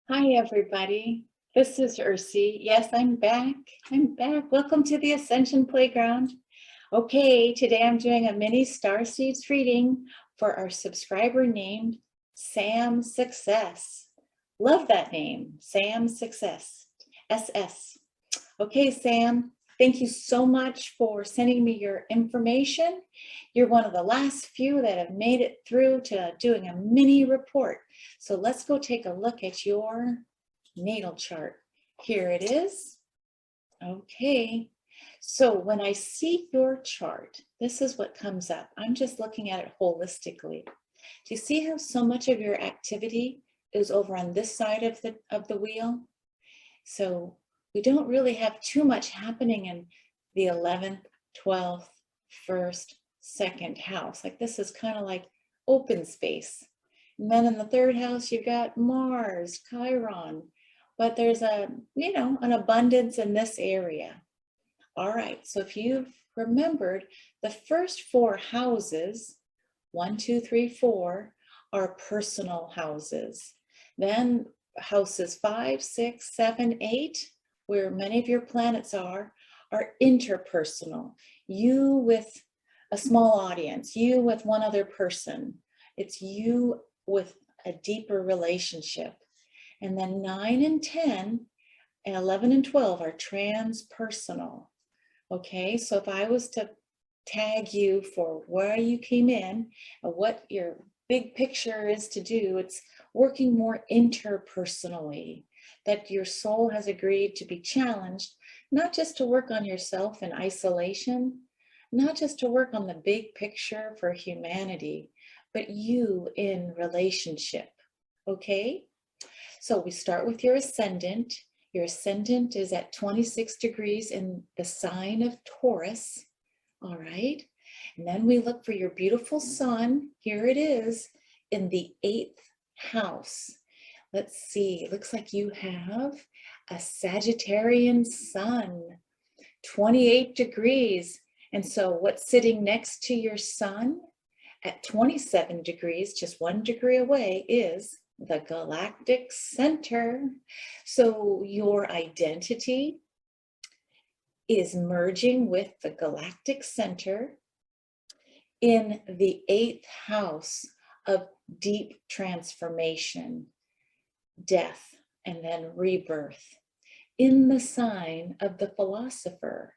Hi, everybody. This is Ursie. Yes, I'm back. Welcome to the Ascension Playground. Okay, today I'm doing a mini starseeds reading for our subscriber named Sam Success. Love that name, Sam Success, SS. Okay, Sam, thank you so much for sending me your information. You're one of the last few that have made it through to doing a mini report. So let's go take a look at your natal chart. Here it is. Okay, so when I see your chart, this is what comes up. I'm just looking at it holistically. Do you see how so much of your activity is over on this side of the wheel? So we don't really have too much happening in the 11th, 12th, 1st, 2nd house. Like this is kind of like open space. And then in the 3rd house, you've got Mars, Chiron, but there's an abundance in this area. All right, so if you've remembered, the first 4 houses, 1, 2, 3, 4, are personal houses. Then houses 5, 6, 7, 8, where many of your planets are interpersonal. You with a small audience, you with one other person. It's you with a deeper relationship. And then 9 and 10 and 11 and 12 are transpersonal. Okay, so if I was to tag you for where you came in and what your big picture is to do, it's working more interpersonally, that your soul has agreed to be challenged, not just to work on yourself in isolation, not just to work on the big picture for humanity, but you in relationship. Okay, so we start with your ascendant. Your ascendant is at 26 degrees in the sign of Taurus. All right. And then we look for your beautiful sun. Here it is in the 8th house. Let's see. It looks like you have a Sagittarian sun, 28 degrees. And so what's sitting next to your sun at 27 degrees, just 1 degree away, is the galactic center. So your identity is merging with the galactic center in the 8th house of deep transformation, death, and then rebirth, in the sign of the philosopher,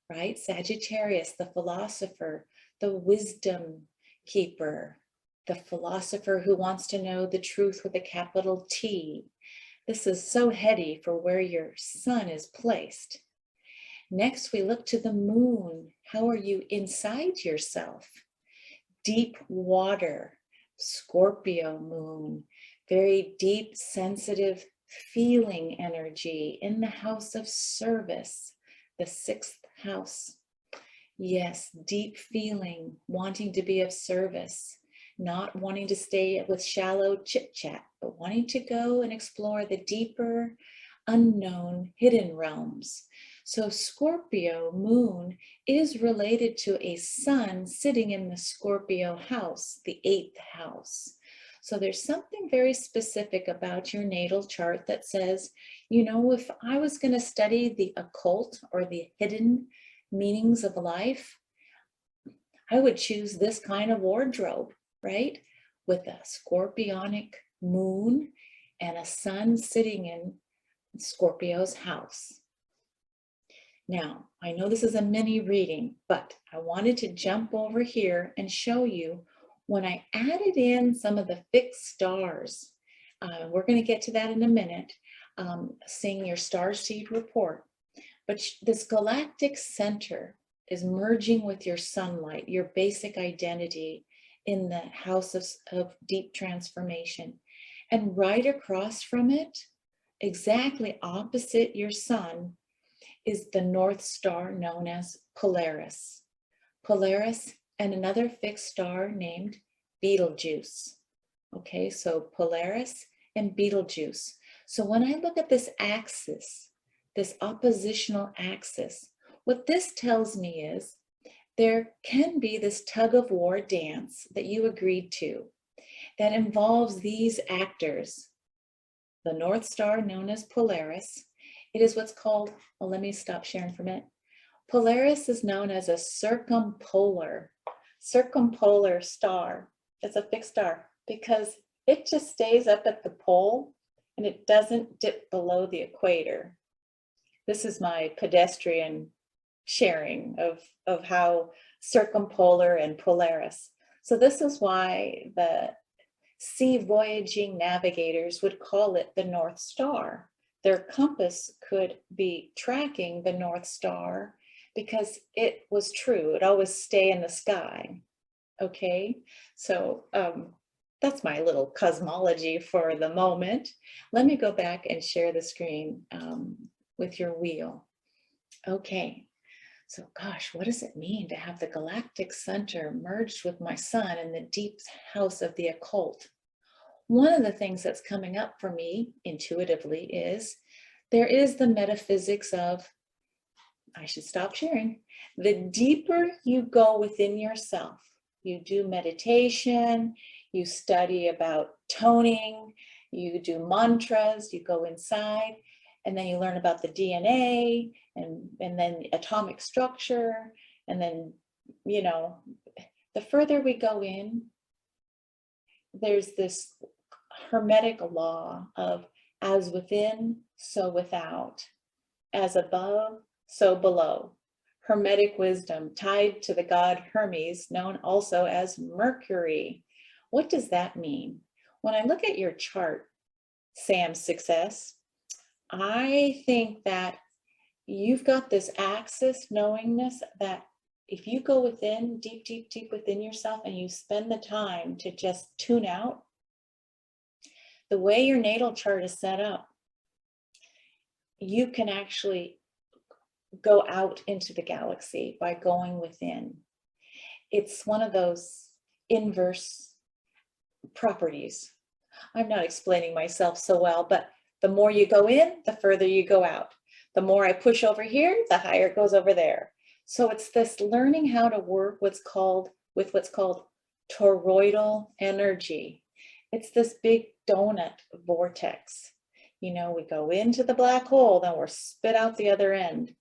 right? Sagittarius, the philosopher, the wisdom keeper, the philosopher who wants to know the truth with a capital T. This is so heady for where your sun is placed. Next, we look to the moon. How are you inside yourself? Deep water, Scorpio moon, very deep, sensitive, feeling energy in the house of service, the 6th house. Yes, deep feeling, wanting to be of service, not wanting to stay with shallow chit chat, but wanting to go and explore the deeper, unknown, hidden realms. So Scorpio moon is related to a sun sitting in the Scorpio house, the 8th house. So there's something very specific about your natal chart that says, if I was going to study the occult or the hidden meanings of life, I would choose this kind of wardrobe, right? With a scorpionic moon and a sun sitting in Scorpio's house. Now, I know this is a mini reading, but I wanted to jump over here and show you when I added in some of the fixed stars. We're going to get to that in a minute, seeing your starseed report. But this galactic center is merging with your sunlight, your basic identity in the house of deep transformation. And right across from it, exactly opposite your sun, is the North Star known as Polaris. Polaris and another fixed star named Betelgeuse. Okay, so Polaris and Betelgeuse. So when I look at this axis, this oppositional axis, what this tells me is there can be this tug of war dance that you agreed to that involves these actors. The North Star, known as Polaris, it is what's called, well, let me stop sharing for a minute. Polaris is known as a circumpolar star. It's a fixed star because it just stays up at the pole and it doesn't dip below the equator. This is my pedestrian sharing of how circumpolar and Polaris. So this is why the sea voyaging navigators would call it the North Star. Their compass could be tracking the North Star because it was true. It always stay in the sky. Okay, so that's my little cosmology for the moment. Let me go back and share the screen with your wheel. Okay, so gosh, what does it mean to have the galactic center merged with my sun in the deep house of the occult? One of the things that's coming up for me intuitively is there is the metaphysics of, I should stop sharing, the deeper you go within yourself, you do meditation, you study about toning, you do mantras, you go inside, and then you learn about the DNA and then atomic structure. And then, you know, the further we go in, there's this hermetic law of as within, so without, as above, so below. Hermetic wisdom tied to the god Hermes, known also as Mercury. What does that mean? When I look at your chart, Sam's success, I think that you've got this axis knowingness that if you go within, deep, deep, deep within yourself and you spend the time to just tune out, the way your natal chart is set up, you can actually go out into the galaxy by going within. It's one of those inverse properties. I'm not explaining myself so well, but the more you go in, the further you go out. The more I push over here, the higher it goes over there. So it's this learning how to work with what's called toroidal energy. It's this big donut vortex. You know, we go into the black hole, then we're spit out the other end.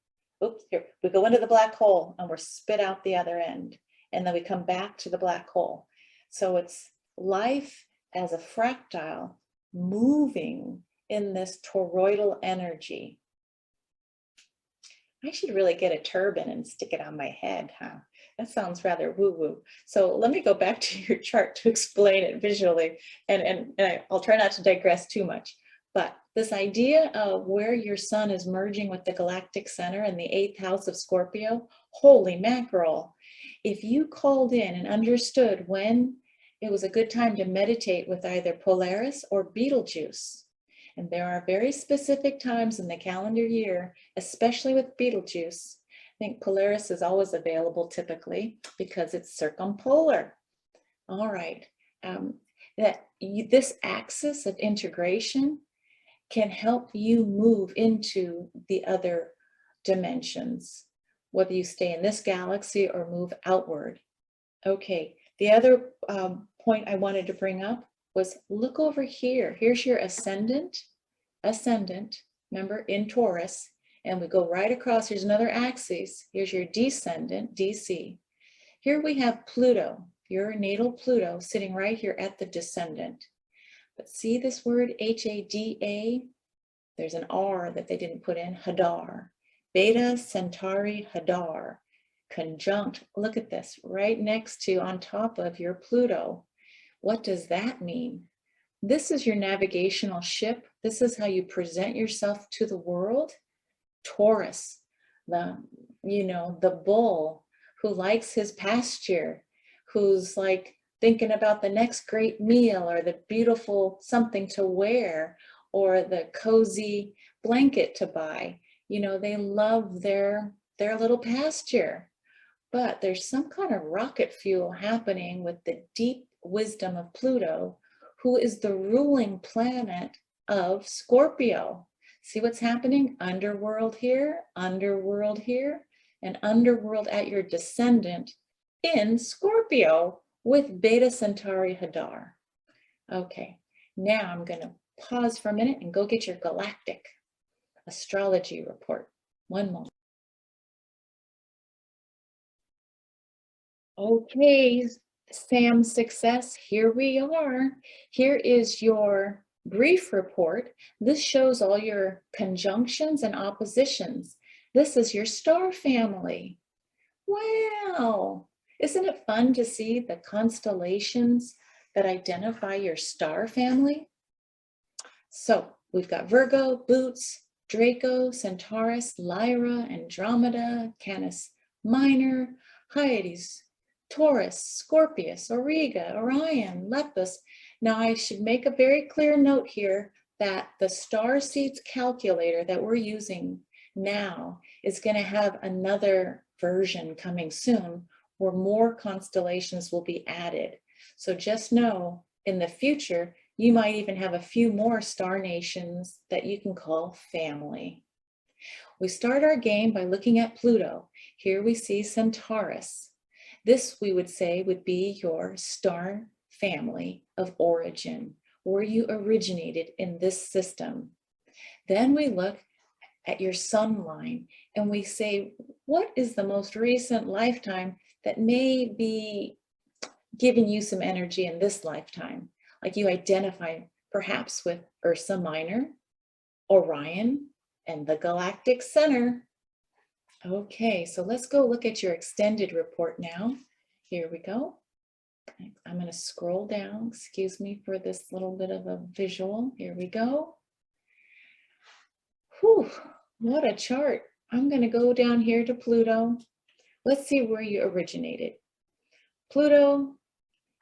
Oops, here, we go into the black hole and we're spit out the other end. And then we come back to the black hole. So it's life as a fractile moving in this toroidal energy. I should really get a turban and stick it on my head, huh? That sounds rather woo-woo. So let me go back to your chart to explain it visually, and I'll try not to digress too much. But this idea of where your sun is merging with the galactic center in the 8th house of Scorpio, holy mackerel. If you called in and understood when it was a good time to meditate with either Polaris or Betelgeuse, and there are very specific times in the calendar year, especially with Betelgeuse. I think Polaris is always available typically because it's circumpolar. All right, this axis of integration can help you move into the other dimensions, whether you stay in this galaxy or move outward. Okay, the other point I wanted to bring up was look over here. Here's your ascendant, remember, in Taurus, and we go right across. Here's another axis. Here's your descendant, DC. Here we have Pluto, your natal Pluto, sitting right here at the descendant. But see this word H-A-D-A? There's an R that they didn't put in, Hadar. Beta Centauri Hadar, conjunct, look at this, right next to, on top of your Pluto. What does that mean? This is your navigational ship. This is how you present yourself to the world. Taurus, the bull who likes his pasture, who's like thinking about the next great meal or the beautiful something to wear or the cozy blanket to buy. You know, they love their little pasture. But there's some kind of rocket fuel happening with the deep wisdom of Pluto, who is the ruling planet of Scorpio. See what's happening? Underworld here, and underworld at your descendant in Scorpio with Beta Centauri Hadar. Okay, now I'm going to pause for a minute and go get your galactic astrology report. One moment. Okay, Sam Success, here we are. Here is your brief report. This shows all your conjunctions and oppositions. This is your star family. Wow, isn't it fun to see the constellations that identify your star family? So we've got Virgo, Boots, Draco, Centaurus, Lyra, Andromeda, Canis Minor, Hyades, Taurus, Scorpius, Auriga, Orion, Lepus. Now I should make a very clear note here that the star seeds calculator that we're using now is going to have another version coming soon where more constellations will be added. So just know in the future, you might even have a few more star nations that you can call family. We start our game by looking at Pluto. Here we see Centaurus. This, we would say, would be your star family of origin, where you originated in this system. Then we look at your sun line and we say, what is the most recent lifetime that may be giving you some energy in this lifetime? Like you identify perhaps with Ursa Minor, Orion, and the Galactic Center. Okay, so let's go look at your extended report now. Here we go. I'm going to scroll down. Excuse me for this little bit of a visual. Here we go. Whew, what a chart. I'm going to go down here to Pluto. Let's see where you originated. Pluto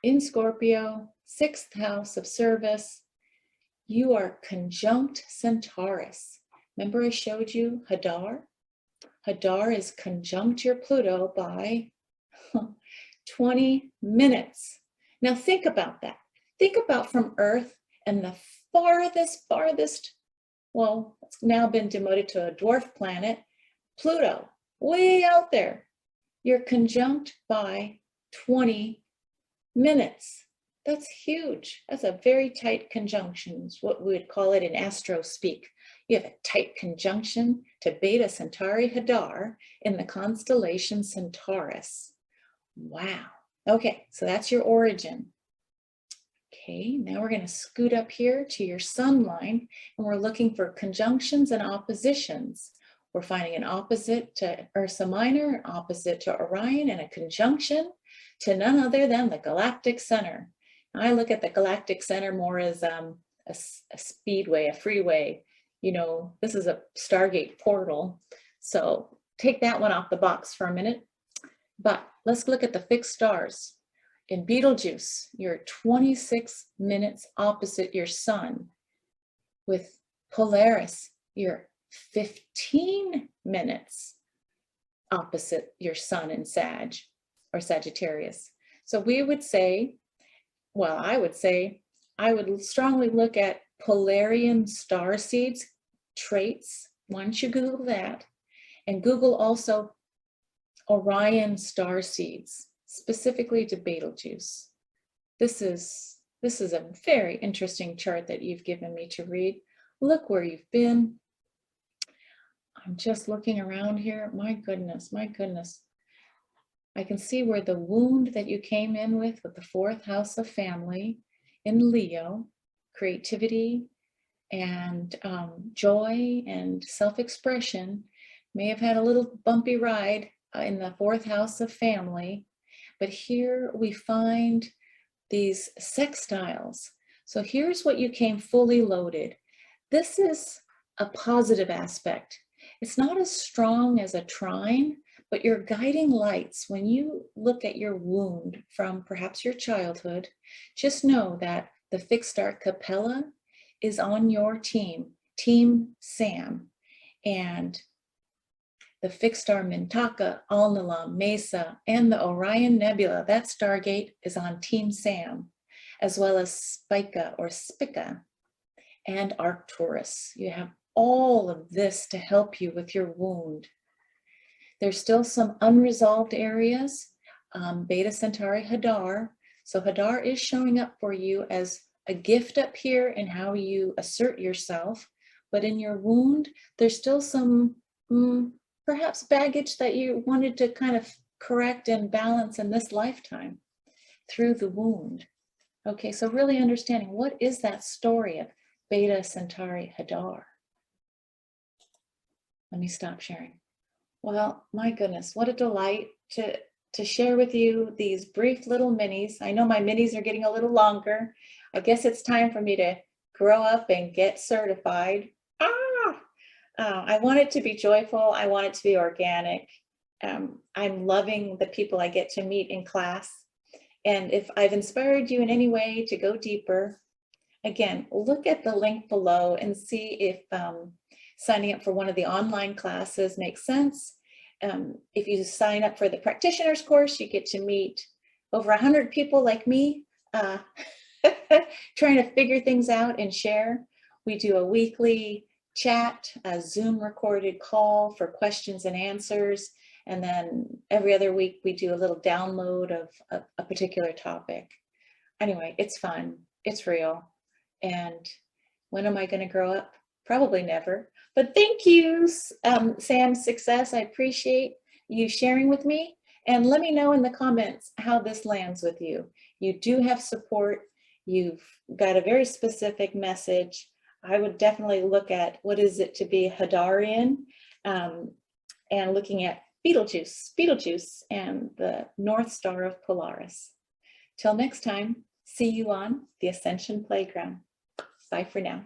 in Scorpio, 6th house of service. You are conjunct Centaurus. Remember I showed you Hadar? Hadar is conjunct your Pluto by 20 minutes. Now think about that. Think about from Earth and the farthest, well, it's now been demoted to a dwarf planet, Pluto, way out there. You're conjunct by 20 minutes. That's huge. That's a very tight conjunction, is what we would call it in astro speak. You have a tight conjunction to Beta Centauri Hadar in the constellation Centaurus. Wow. Okay, so that's your origin. Okay, now we're going to scoot up here to your sun line, and we're looking for conjunctions and oppositions. We're finding an opposite to Ursa Minor, an opposite to Orion, and a conjunction to none other than the Galactic Center. I look at the Galactic Center more as a speedway, a freeway. You know, this is a Stargate portal. So take that one off the box for a minute. But let's look at the fixed stars. In Betelgeuse, you're 26 minutes opposite your sun. With Polaris, you're 15 minutes opposite your sun in Sag or Sagittarius. So we would say, well, I would strongly look at Polarian star seeds traits. Why don't you Google that? And Google also Orion star seeds, specifically to Betelgeuse. This is a very interesting chart that you've given me to read. Look where you've been. I'm just looking around here. My goodness, my goodness. I can see where the wound that you came in with the 4th house of family in Leo, creativity and joy and self-expression may have had a little bumpy ride in the 4th house of family. But here we find these sextiles. So here's what you came fully loaded. This is a positive aspect. It's not as strong as a trine, but your guiding lights, when you look at your wound from perhaps your childhood, just know that the fixed star Capella is on your team, Team Sam. And the fixed star Mintaka, Alnilam, Mesa, and the Orion Nebula, that Stargate is on Team Sam, as well as Spica or Spica and Arcturus. You have all of this to help you with your wound. There's still some unresolved areas. Beta Centauri Hadar. So Hadar is showing up for you as a gift up here in how you assert yourself. But in your wound, there's still some perhaps baggage that you wanted to kind of correct and balance in this lifetime through the wound. Okay, so really understanding what is that story of Beta Centauri Hadar. Let me stop sharing. Well, my goodness, what a delight to share with you these brief little minis. I know my minis are getting a little longer. I guess it's time for me to grow up and get certified. I want it to be joyful. I want it to be organic. I'm loving the people I get to meet in class. And if I've inspired you in any way to go deeper, again, look at the link below and see if signing up for one of the online classes makes sense. If you sign up for the practitioner's course, you get to meet over 100 people like me, trying to figure things out and share. We do a weekly chat, a Zoom recorded call for questions and answers. And then every other week we do a little download of a particular topic. Anyway, it's fun, it's real. And when am I going to grow up? Probably never. But thank you, Sam's Success. I appreciate you sharing with me. And let me know in the comments how this lands with you. You do have support. You've got a very specific message. I would definitely look at what is it to be Hadarian, and looking at Betelgeuse and the North Star of Polaris. Till next time, see you on the Ascension Playground. Bye for now.